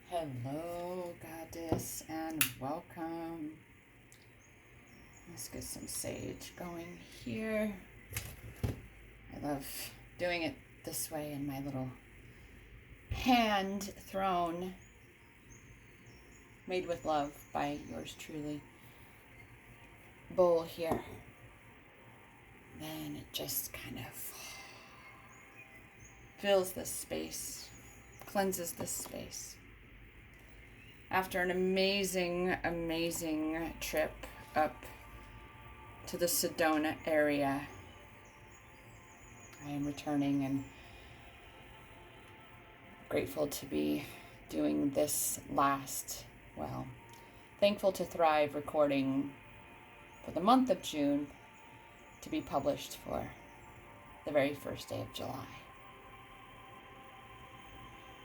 Hello, Goddess, and welcome. Let's get some sage going here. I love doing it this way in my little hand throne made with love by yours truly bowl here. Then it just kind of fills this space, cleanses this space. After an amazing trip up to the Sedona area, I am returning and grateful to be doing this thankful to Thrive recording for the month of June to be published for the very first day of July.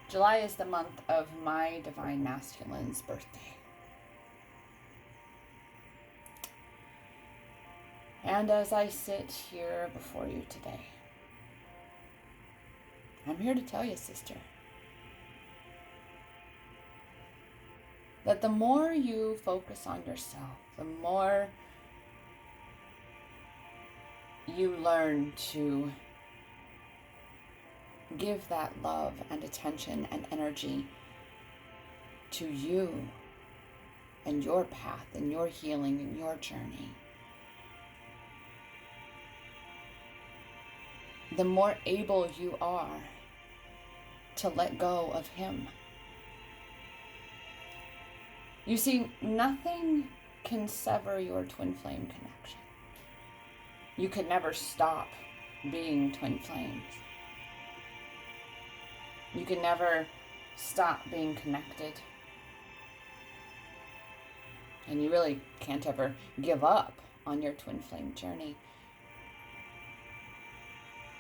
July is the month of my Divine Masculine's birthday. And as I sit here before you today, I'm here to tell you, sister, that the more you focus on yourself, the more you learn to give that love and attention and energy to you and your path and your healing and your journey, the more able you are to let go of him. You see, nothing can sever your twin flame connection. You can never stop being twin flames. You can never stop being connected. And you really can't ever give up on your twin flame journey.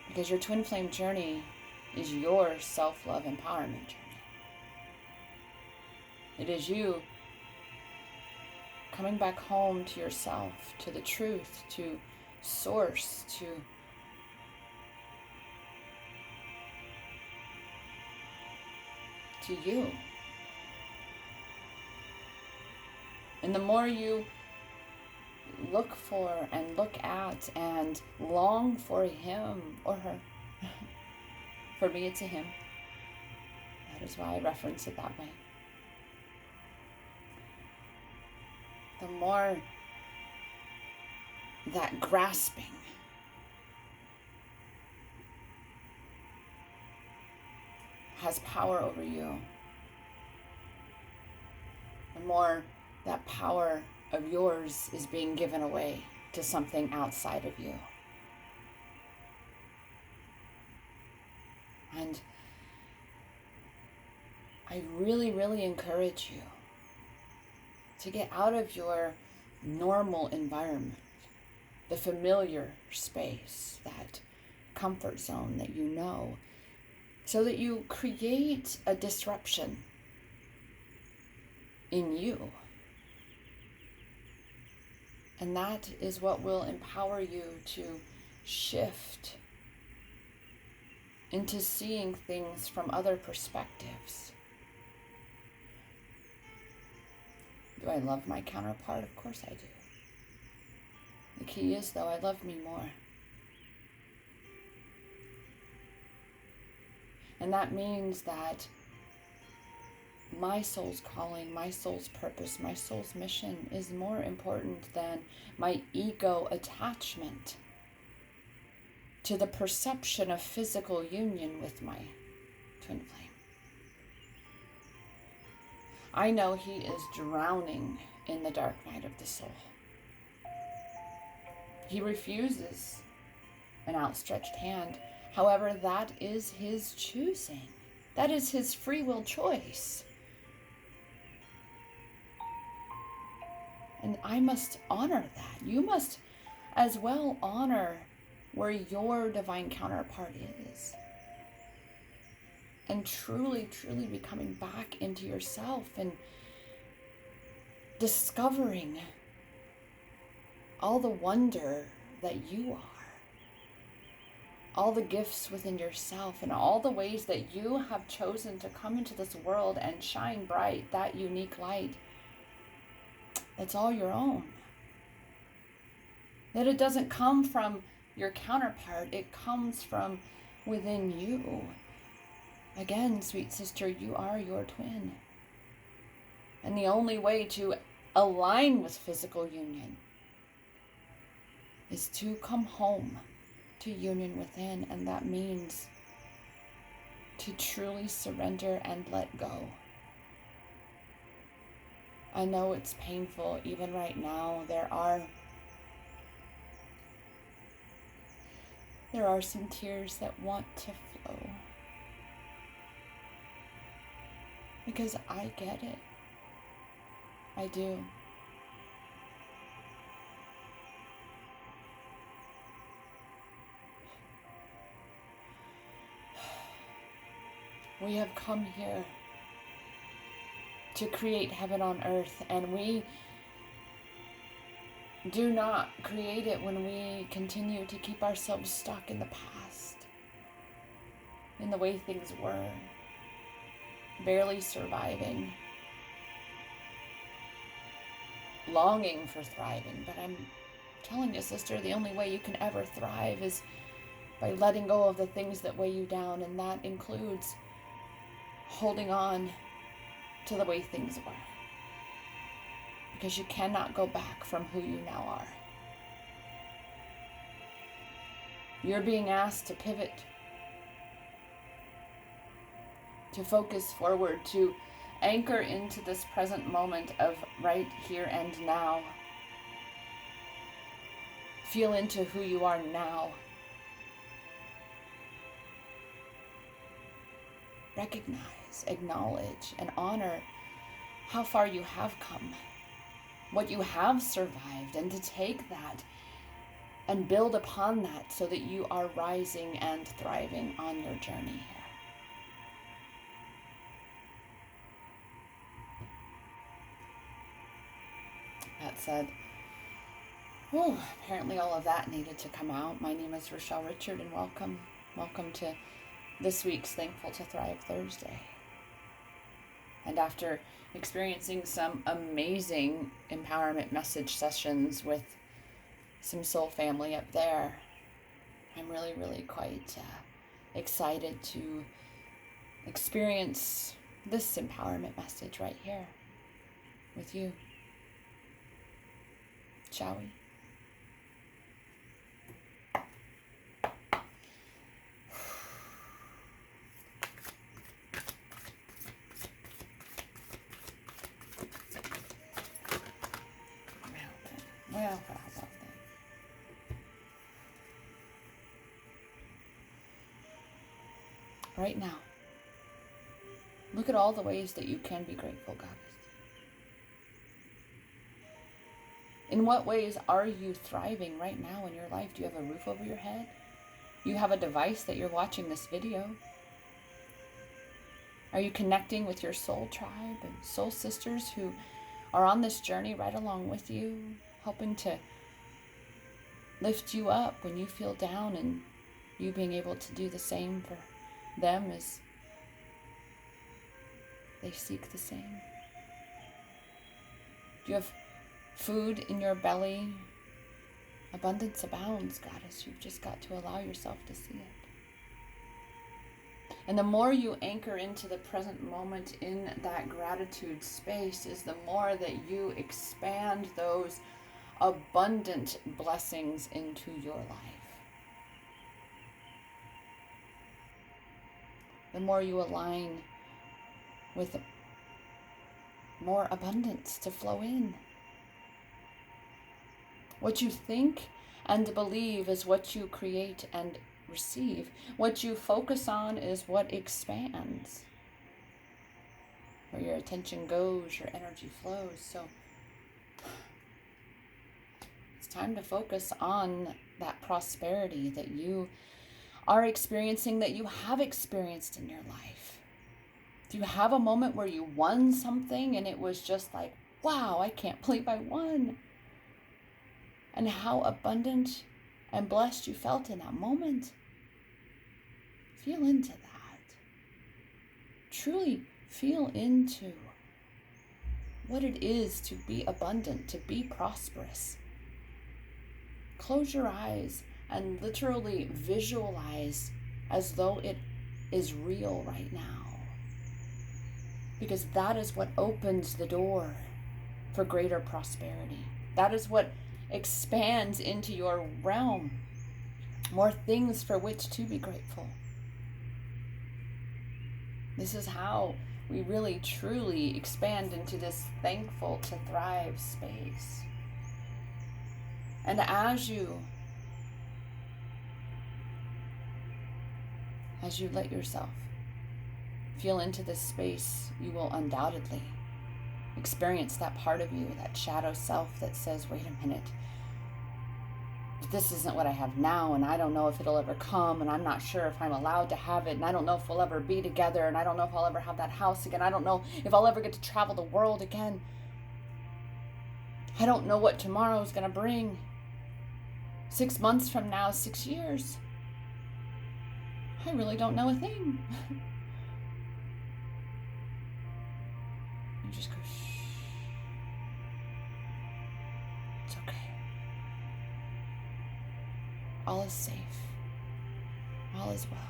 Because your twin flame journey is your self-love empowerment journey. It is you coming back home to yourself, to the truth, to source, to you. And the more you look for and look at and long for him or her, for me it's a him, that is why I reference it that way, the more that grasping has power over you, the more that power of yours is being given away to something outside of you. And I really encourage you to get out of your normal environment, the familiar space, that comfort zone that you know, so that you create a disruption in you. And that is what will empower you to shift into seeing things from other perspectives. Do I love my counterpart? Of course I do. The key is, though, I love me more. And that means that my soul's calling, my soul's purpose, my soul's mission is more important than my ego attachment to the perception of physical union with my twin flame. I know he is drowning in the dark night of the soul. He refuses an outstretched hand. However, that is his choosing. That is his free will choice. And I must honor that. You must as well honor where your divine counterpart is. And truly be coming back into yourself and discovering all the wonder that you are. all the gifts within yourself and all the ways that you have chosen to come into this world and shine bright, that unique light. That's all your own. That it doesn't come from your counterpart, it comes from within you. Again, sweet sister, you are your twin. And the only way to align with physical union is to come home to union within, and that means to truly surrender and let go. I know it's painful even right now. There are some tears that want to flow. Because I get it. I do. We have come here to create heaven on earth, and we do not create it when we continue to keep ourselves stuck in the past, in the way things were, barely surviving, longing for thriving. But I'm telling you, sister, the only way you can ever thrive is by letting go of the things that weigh you down, and that includes holding on to the way things were. Because you cannot go back from who you now are. You're being asked to pivot, to focus forward, to anchor into this present moment of right here and now. Feel into who you are now. Recognize, acknowledge, and honor how far you have come, what you have survived, and to take that and build upon that so that you are rising and thriving on your journey here. That said, apparently all of that needed to come out. My name is Rochelle Richard, and welcome. Welcome to this week's Thankful to Thrive Thursday. And after experiencing some amazing empowerment message sessions with some soul family up there, I'm really, really quite excited to experience this empowerment message right here with you. Shall we? Well, how about that? Right now, look at all the ways that you can be grateful, Goddess. In what ways are you thriving right now in your life? Do you have a roof over your head? You have a device that you're watching this video? Are you connecting with your soul tribe and soul sisters who are on this journey right along with you, helping to lift you up when you feel down, and you being able to do the same for them as they seek the same? Do you have food in your belly? Abundance abounds, Goddess. You've just got to allow yourself to see it. And the more you anchor into the present moment in that gratitude space is the more that you expand those abundant blessings into your life. The more you align with more abundance to flow in. What you think and believe is what you create and receive. What you focus on is what expands. Where your attention goes, your energy flows. So it's time to focus on that prosperity that you are experiencing, that you have experienced in your life. Do you have a moment where you won something and it was just like, wow, I can't believe I won? And how abundant and blessed you felt in that moment. Feel into that. Truly feel into what it is to be abundant, to be prosperous. Close your eyes and literally visualize as though it is real right now. Because that is what opens the door for greater prosperity. That is what expands into your realm more things for which to be grateful. This is how we really truly expand into this thankful to thrive space. And as you let yourself feel into this space, you will undoubtedly experience that part of you, that shadow self that says, wait a minute, this isn't what I have now, and I don't know if it'll ever come, and I'm not sure if I'm allowed to have it, and I don't know if we'll ever be together, and I don't know if I'll ever have that house again. I don't know if I'll ever get to travel the world again. I don't know what tomorrow is going to bring. 6 months from now, 6 years. I really don't know a thing. You just go, shh. It's okay. All is safe. All is well.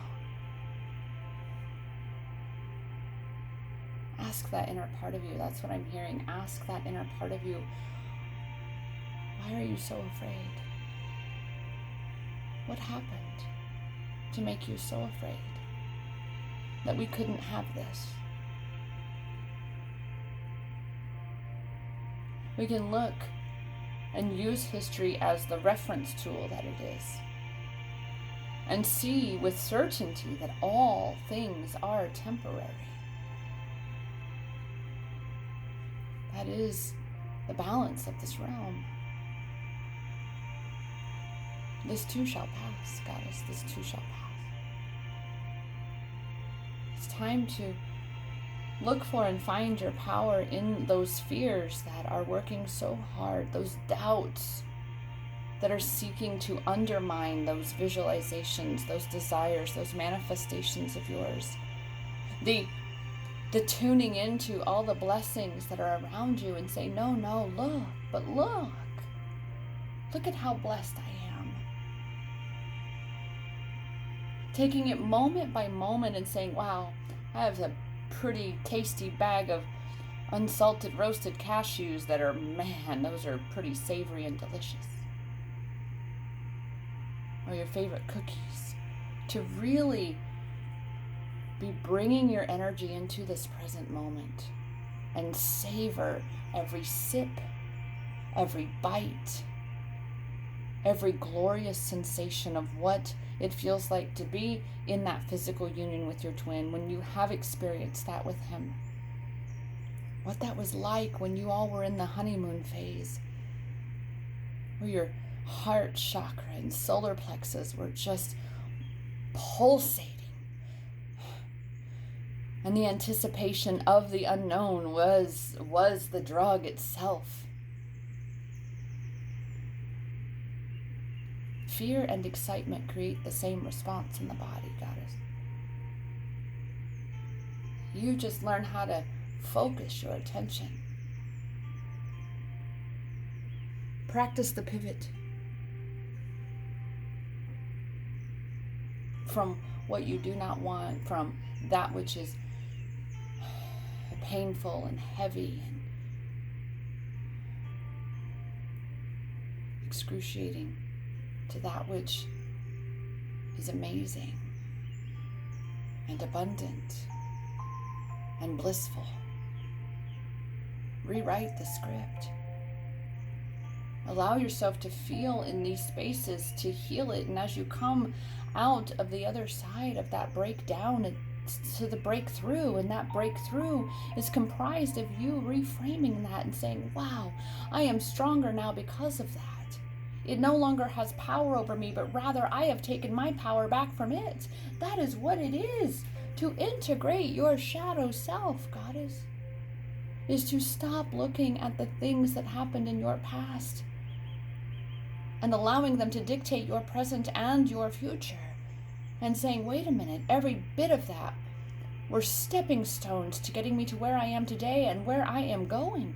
Ask that inner part of you. That's what I'm hearing. Ask that inner part of you. Why are you so afraid? What happened to make you so afraid that we couldn't have this? We can look and use history as the reference tool that it is, and see with certainty that all things are temporary. That is the balance of this realm. This too shall pass, Goddess, this too shall pass. It's time to look for and find your power in those fears that are working so hard, those doubts that are seeking to undermine those visualizations, those desires, those manifestations of yours. The tuning into all the blessings that are around you and say, no, look, but look at how blessed I am. Taking it moment by moment and saying, wow, I have a pretty tasty bag of unsalted roasted cashews that are, man, those are pretty savory and delicious. Or your favorite cookies. To really be bringing your energy into this present moment and savor every sip, every bite, every glorious sensation of what it feels like to be in that physical union with your twin when you have experienced that with him. What that was like when you all were in the honeymoon phase, where your heart chakra and solar plexus were just pulsating. And the anticipation of the unknown was the drug itself. Fear and excitement create the same response in the body, Goddess. You just learn how to focus your attention. Practice the pivot from what you do not want, from that which is painful and heavy and excruciating, to that which is amazing and abundant and blissful. Rewrite the script. Allow yourself to feel in these spaces, to heal it, and as you come out of the other side of that breakdown to the breakthrough, and that breakthrough is comprised of you reframing that and saying, wow, I am stronger now because of that. It no longer has power over me, but rather I have taken my power back from it. That is what it is to integrate your shadow self, Goddess, is to stop looking at the things that happened in your past and allowing them to dictate your present and your future. and saying, wait a minute, every bit of that were stepping stones to getting me to where I am today and where I am going.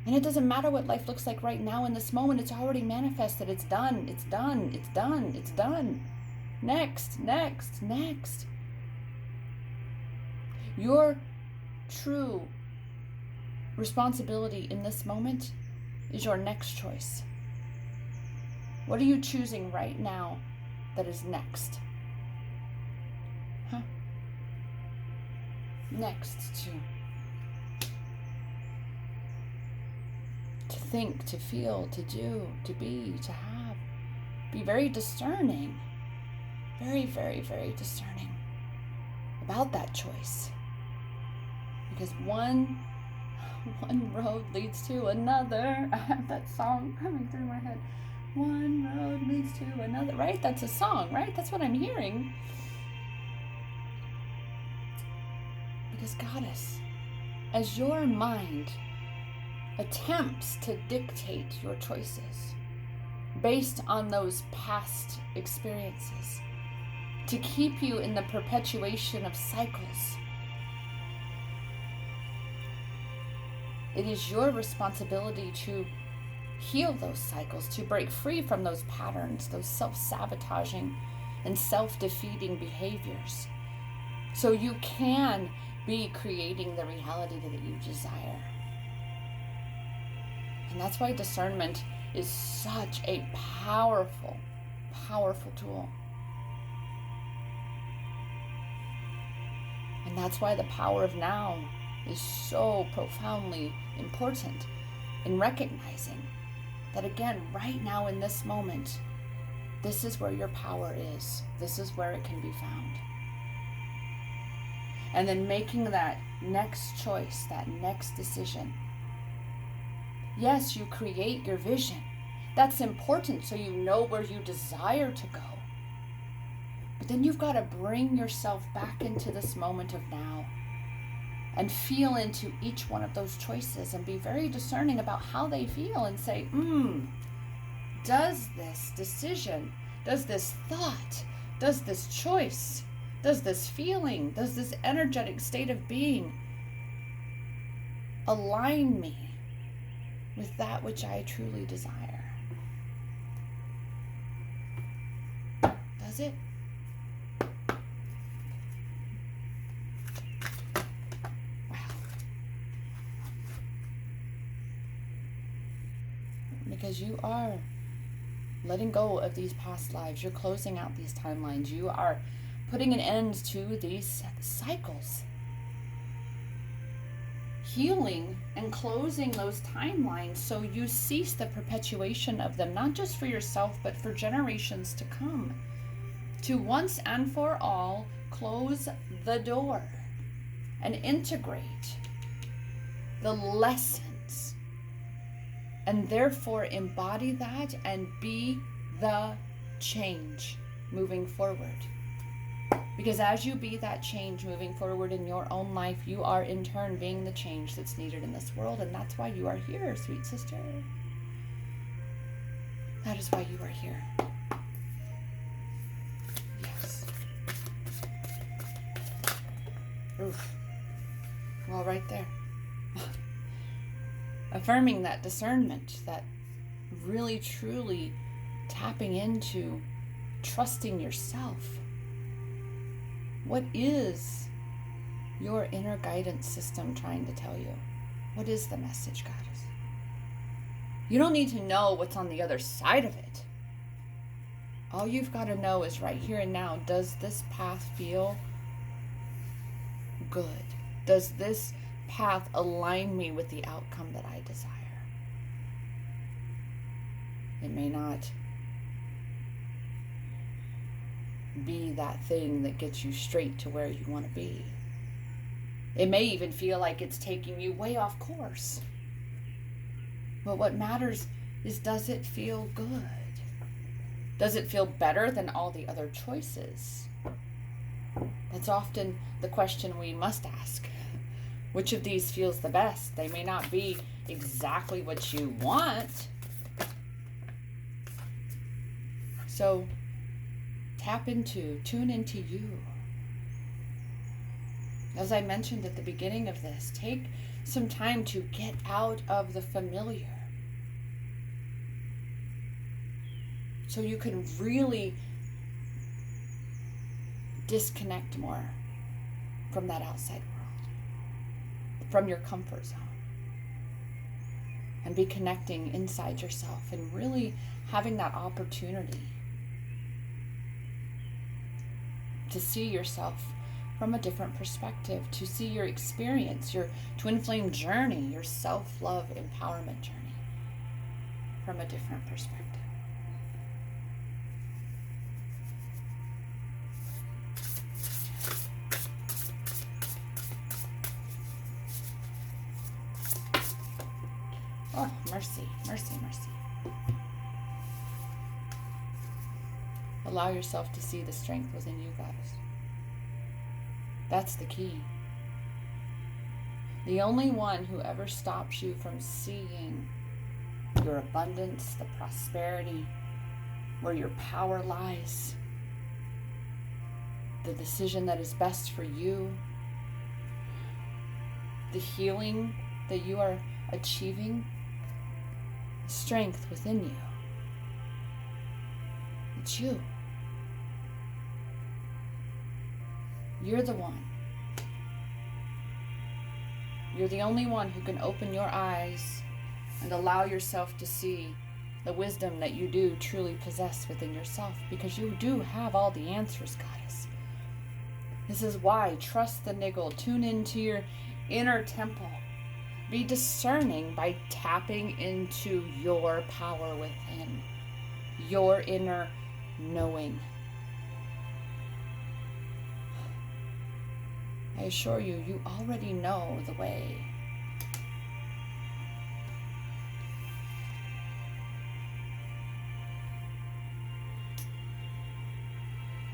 And it doesn't matter what life looks like right now in this moment. It's already manifested. It's done. It's done. It's done. It's done. Next, next, next. Your true responsibility in this moment is your next choice. What are you choosing right now that is next? Next to think, to feel, to do, to be, to have. Be very discerning. Very, very, very discerning about that choice. Because one road leads to another. I have that song coming through my head. One road leads to another. Right? That's a song, right? That's what I'm hearing. Because Goddess, as your mind attempts to dictate your choices based on those past experiences, to keep you in the perpetuation of cycles, it is your responsibility to heal those cycles, to break free from those patterns, those self-sabotaging and self-defeating behaviors, so you can be creating the reality that you desire. And that's why discernment is such a powerful, powerful tool. And that's why the power of now is so profoundly important in recognizing that, again, right now in this moment, this is where your power is. This is where it can be found. And then making that next choice, that next decision. Yes, you create your vision. That's important so you know where you desire to go. But then you've got to bring yourself back into this moment of now and feel into each one of those choices and be very discerning about how they feel and say, does this decision, does this thought, does this choice, does this feeling, does this energetic state of being align me with that which I truly desire? Does it? Wow. Because you are letting go of these past lives. You're closing out these timelines. You are putting an end to these cycles. Healing and closing those timelines so you cease the perpetuation of them, not just for yourself, but for generations to come. To once and for all close the door and integrate the lessons, and therefore embody that and be the change moving forward. Because as you be that change moving forward in your own life, you are in turn being the change that's needed in this world. And that's why you are here, sweet sister. That is why you are here. Yes. Oof. Well, right there. Affirming that discernment, that really, truly tapping into trusting yourself. What is your inner guidance system trying to tell you? What is the message, Goddess? You don't need to know what's on the other side of it. All you've got to know is right here and now, does this path feel good? Does this path align me with the outcome that I desire? It may not be that thing that gets you straight to where you want to be. It may even feel like it's taking you way off course. But what matters is, does it feel good? Does it feel better than all the other choices? That's often the question we must ask. Which of these feels the best? They may not be exactly what you want. So tune into you. As I mentioned at the beginning of this, take some time to get out of the familiar so you can really disconnect more from that outside world, from your comfort zone, and be connecting inside yourself and really having that opportunity to see yourself from a different perspective, to see your experience, your twin flame journey, your self-love empowerment journey from a different perspective. Oh, mercy, mercy, mercy. Allow yourself to see the strength within you, guys. That's the key. The only one who ever stops you from seeing your abundance, the prosperity, where your power lies, the decision that is best for you, the healing that you are achieving, strength within you. It's you. You're the one. You're the only one who can open your eyes and allow yourself to see the wisdom that you do truly possess within yourself, because you do have all the answers, goddess. This is why trust the niggle. Tune into your inner temple. Be discerning by tapping into your power within, your inner knowing. I assure you, you already know the way.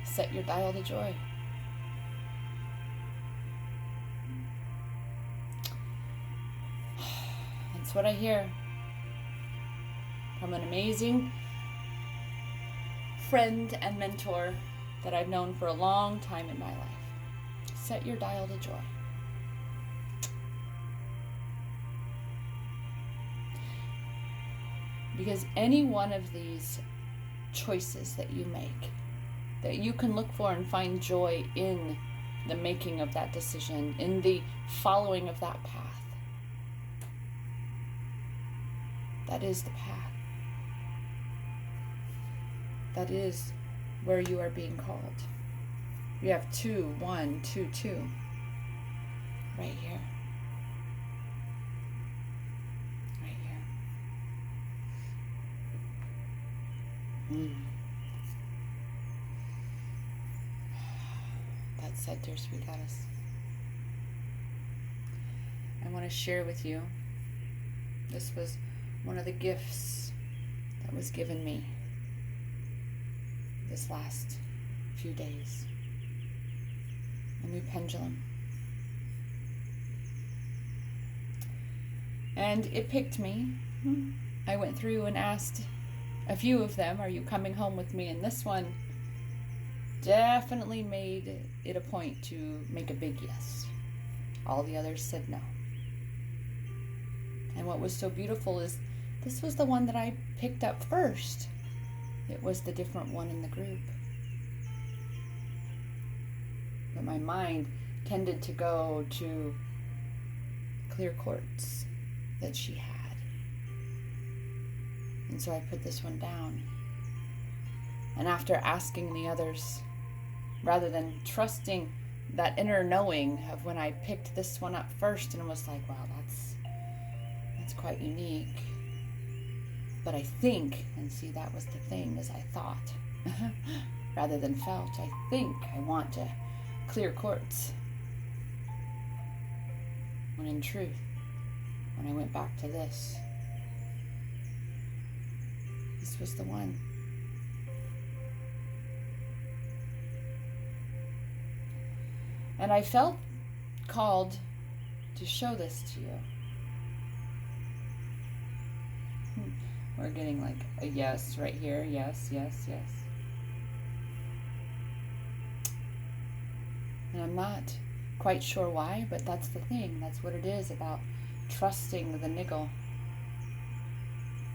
Set your dial to joy. That's what I hear from an amazing friend and mentor that I've known for a long time in my life. Set your dial to joy. Because any one of these choices that you make, that you can look for and find joy in the making of that decision, in the following of that path, that is the path. That is where you are being called. We have 2, 1, 2, 2 right here. Right here. That said, dear sweet goddess, I want to share with you, this was one of the gifts that was given me this last few days. A new pendulum. And it picked me. I went through and asked a few of them, are you coming home with me? And this one definitely made it a point to make a big yes. All the others said no. And what was so beautiful is this was the one that I picked up first. It was the different one in the group. But my mind tended to go to clear quartz that she had. And so I put this one down. And after asking the others, rather than trusting that inner knowing of when I picked this one up first and was like, wow, that's quite unique. But I think, and see, that was the thing, is I thought rather than felt. I think I want to clear quartz. When in truth, when I went back to this was the one. And I felt called to show this to you. We're getting like a yes right here. Yes, yes, yes. And I'm not quite sure why, but that's the thing. That's what it is about trusting the niggle.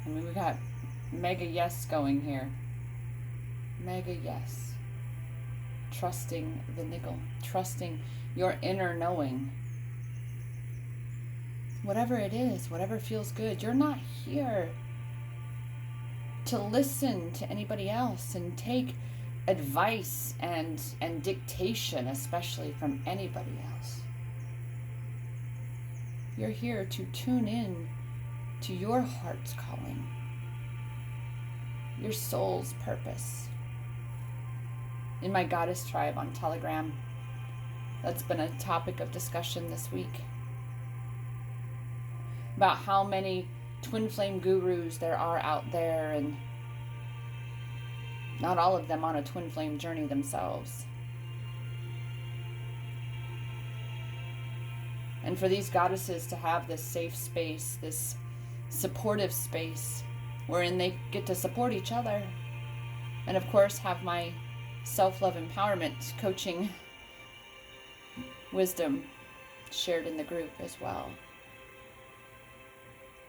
I mean, we got mega yes going here. Mega yes. Trusting the niggle. Trusting your inner knowing. Whatever it is, whatever feels good. You're not here to listen to anybody else and take advice and dictation, especially from anybody else. You're here to tune in to your heart's calling, your soul's purpose. In my goddess tribe on Telegram, that's been a topic of discussion this week, about how many twin flame gurus there are out there, and not all of them on a twin flame journey themselves. And for these goddesses to have this safe space, this supportive space, wherein they get to support each other, and of course have my self-love empowerment coaching wisdom shared in the group as well.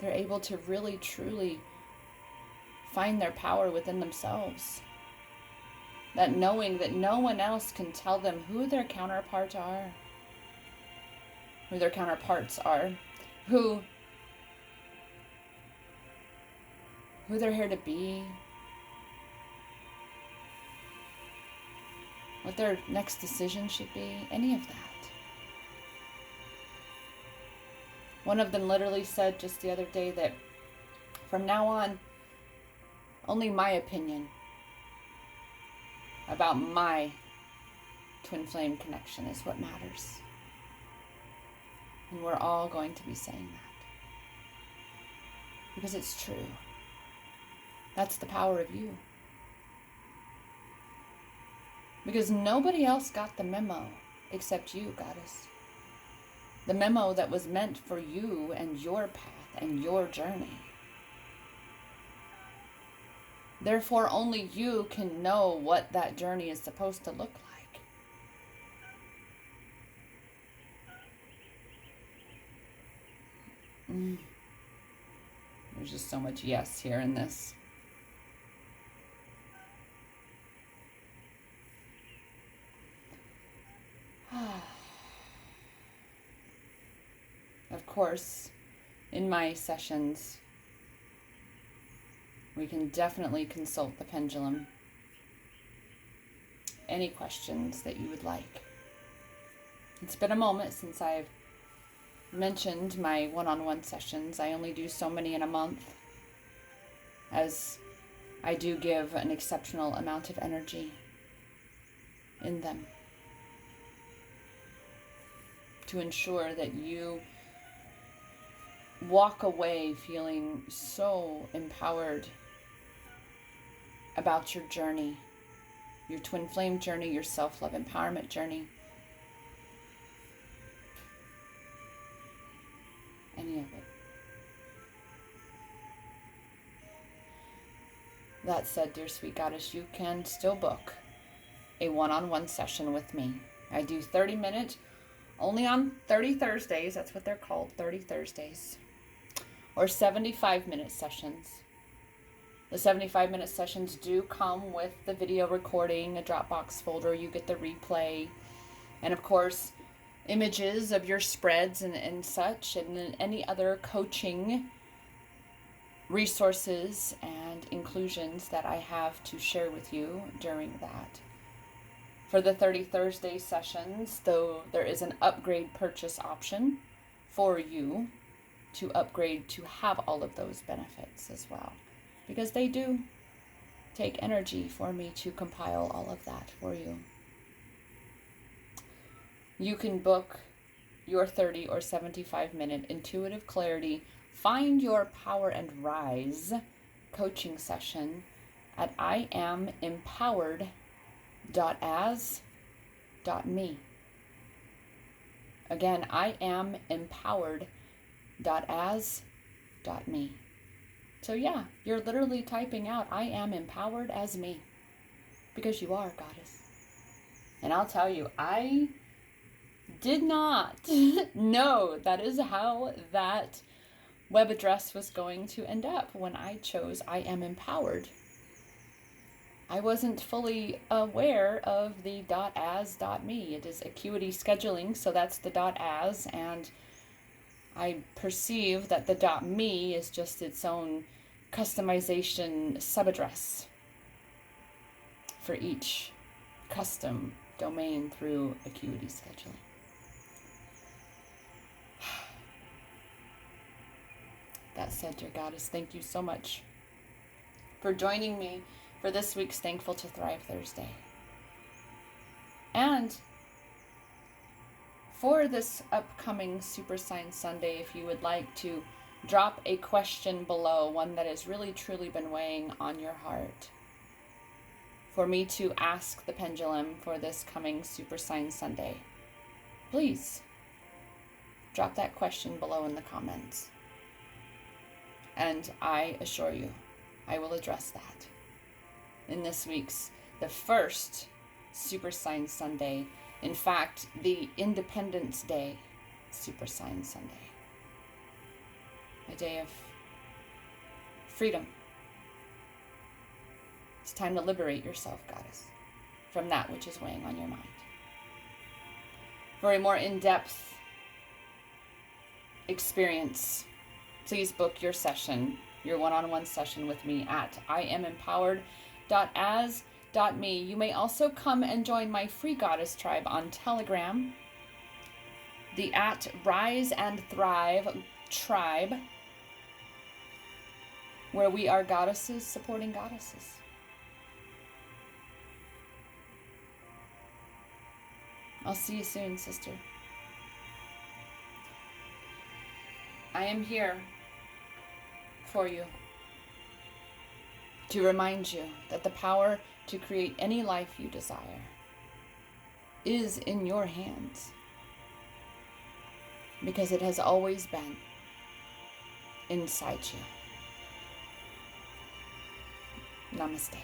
They're able to really, truly find their power within themselves. That knowing that no one else can tell them who their counterparts are, who they're here to be, what their next decision should be, any of that. One of them literally said just the other day that from now on, only my opinion about my twin flame connection is what matters. And we're all going to be saying that. Because it's true. That's the power of you. Because nobody else got the memo except you, goddess. The memo that was meant for you and your path and your journey. Therefore, only you can know what that journey is supposed to look like. There's just so much yes here in this. Of course, in my sessions, we can definitely consult the pendulum. Any questions that you would like. It's been a moment since I've mentioned my one-on-one sessions. I only do so many in a month, as I do give an exceptional amount of energy in them to ensure that you walk away feeling so empowered about your journey, your twin flame journey, your self-love empowerment journey, any of it. That said, dear sweet goddess, you can still book a one-on-one session with me. I do 30 minutes only on 30 Thursdays. That's what they're called, 30 Thursdays. Or 75-minute sessions. The 75-minute sessions do come with the video recording, a Dropbox folder. You get the replay. And of course, images of your spreads and such, and then any other coaching resources and inclusions that I have to share with you during that. For the 30 Thursday sessions, though, there is an upgrade purchase option for you to upgrade to have all of those benefits as well. Because they do take energy for me to compile all of that for you. You can book your 30 or 75-minute intuitive clarity, find your power and rise coaching session at iamempowered.as.me. Again, iamempowered.as.me. So yeah, you're literally typing out, I am empowered as me. Because you are, goddess. And I'll tell you, I did not know that is how that web address was going to end up when I chose I am empowered. I wasn't fully aware of the .as.me. It is acuity scheduling, so that's the .as, and I perceive that the .me is just its own customization subaddress for each custom domain through acuity scheduling. That said, dear Goddess, thank you so much for joining me for this week's Thankful to Thrive Thursday. And for this upcoming Super Science Sunday, if you would like to drop a question below, one that has really truly been weighing on your heart, for me to ask the pendulum for this coming Super Science Sunday, please drop that question below in the comments. And I assure you, I will address that in this week's, the first Super Science Sunday. In fact, the Independence Day Super Science Sunday. A day of freedom. It's time to liberate yourself, Goddess, from that which is weighing on your mind. For a more in-depth experience, please book your session, your one-on-one session with me at iamempowered.as.me. You may also come and join my free Goddess Tribe on Telegram, the at Rise and Thrive Tribe, where we are goddesses supporting goddesses. I'll see you soon, sister. I am here for you to remind you that the power to create any life you desire is in your hands, because it has always been inside you. Namaste.